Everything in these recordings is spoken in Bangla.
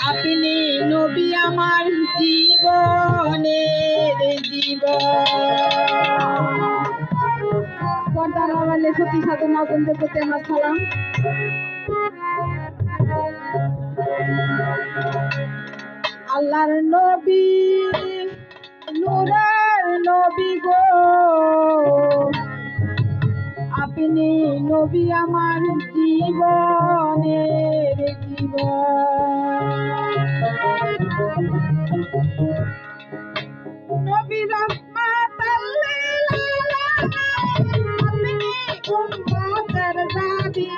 আপনি নবী আমার জীবনের জীবন। পর্দার আড়ালে সতী সাধনা বন্ধুর প্রতি আমার সালাম। আল্লাহর নবী নূরের নবী গো, আপনি নবী আমার জীবনের জীবন। নবী রহমাতাল লিল আলামিন, আপনি উম্মতের দাবি।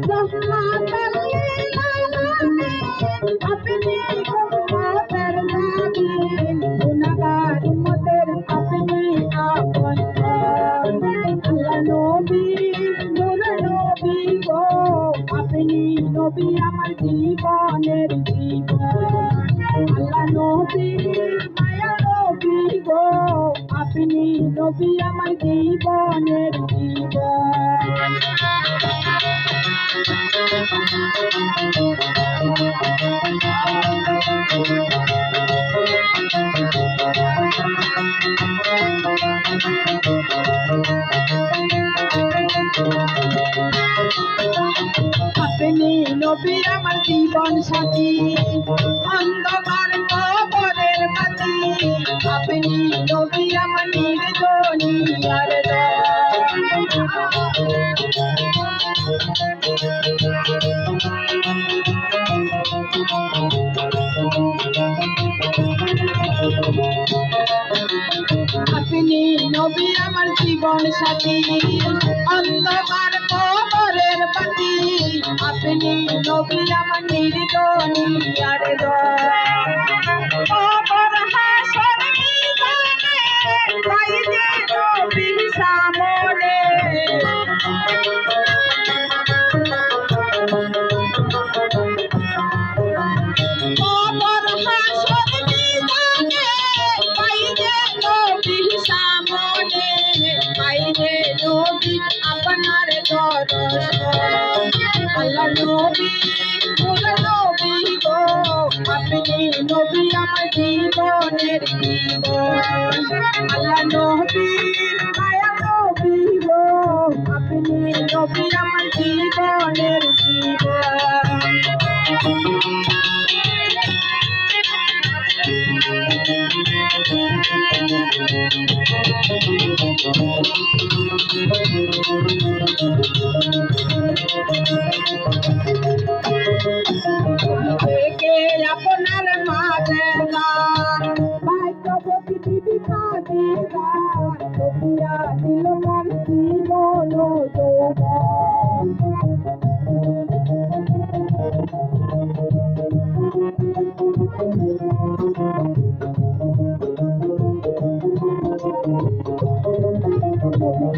রহমাতাল লিল আলামিন, আপনি উম্মতের দাবি। গুনাহগার উম্মতের আপনি আপন। আল্লাহ নবী নূর নবী গো, আপনি নবী আমার জীবনের জীবন। আল্লাহ নবী মায়া নবী গো, আপনি নবী আমার জীবনের জীবন। আপনি নবী আমার জীবন সাথী, অন্ধকার কবরের বাতি। আপনি নবী আমার নির্জনিয়ার আপনি নবী আমার জীবন সাথী, অন্ধকার কবরের বাতি। আপনি নবী আমার নির্জনিয়ার কবর হাসর মিজানে, পাই যে নবী সামনে। কবর হাসর মিজানে, পাই যে নবী সামনে। পাই যে নবী আপনার দর্শন। আল্লাহ নবী নূর নবী গো, আপনি নবী আমার জীবনের জীবন। আল্লাহ নবী মায়া নবী গো, আপনি নবী আমার জীবনের জীবন। আপনার মাঝে ভাগ্যবতী দিদি খাদিজা, সফিয়া দিল মোর জীবন যৌবন।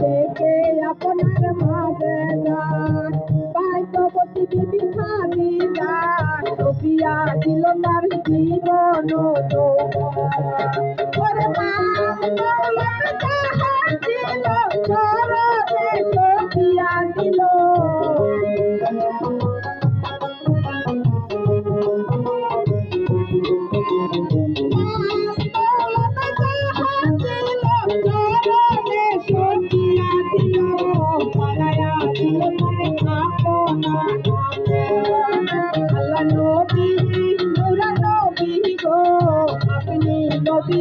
দেখে আপনার মাঝে ভাগ্যবতী দিদি খাদিজা, সফিয়া দিল তার জীবন যৌবন। মা দৌলত যাহার ছিল, চরণে সফিয়া দিল। আল্লাহ নবী নূর নবী গো, আপনি নবী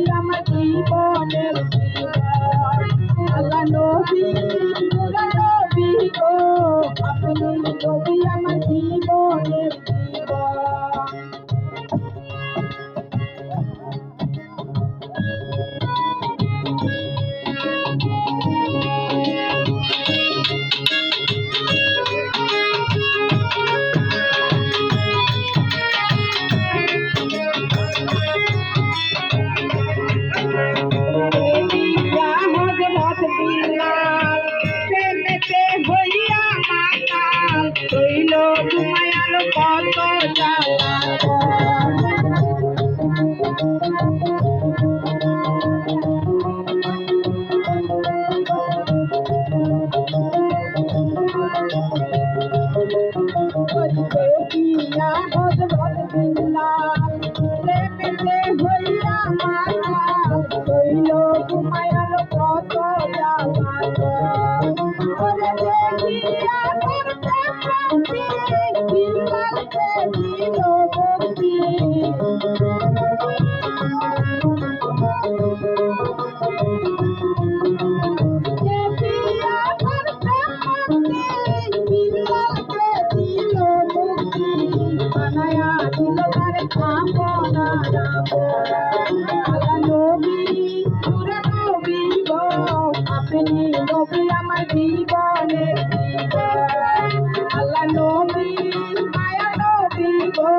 নবী আমার জীবনের জীবন আল্লাহ নবী মায়া নবী গো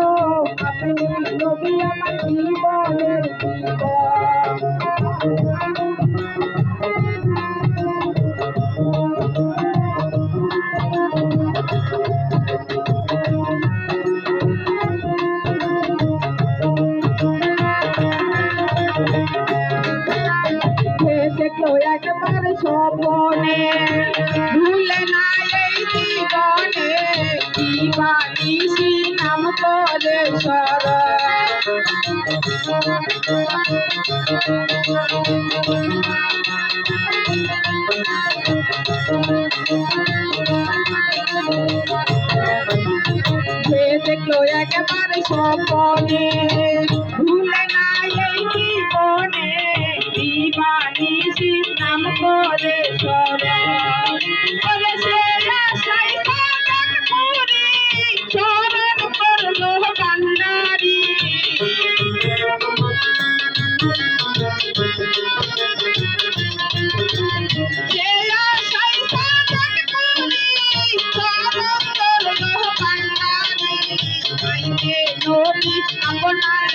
আপনি নবী আমার জীবনের জীবন দেখলো একবার স্বপনে ভুলে না এই জীবনে দিবানিশি নাম করে দেখলো একবার স্বপনে ভুলে না এই জীবনে দিবানিশি নাম করে চরণ করলো কান্নারি নবী আপনার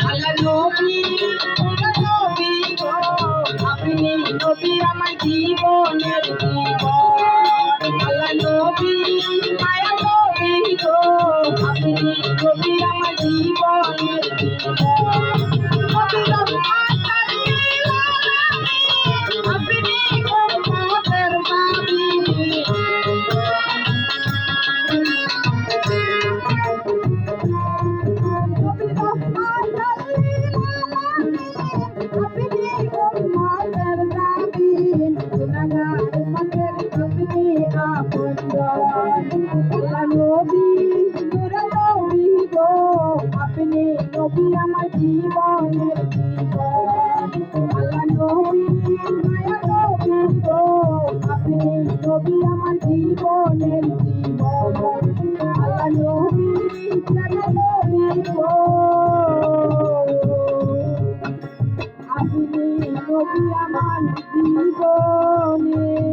আল্লাহ নবী নবী গো আপনি নবী আমার জীবনের জীবন আল্লাহ নবী মায়া নবী গো আপনি নবী আমার জীবনের জীবন আপনি উম্মতের দাবি আপনি নবী আমার জীবনের জীবন আল্লাহ নবী মায়া নবী গো আপনি নবী আমার জীবনের জীবন আল্লাহ নবী মায়া নবী গো আপনি নবী আমার জীবনের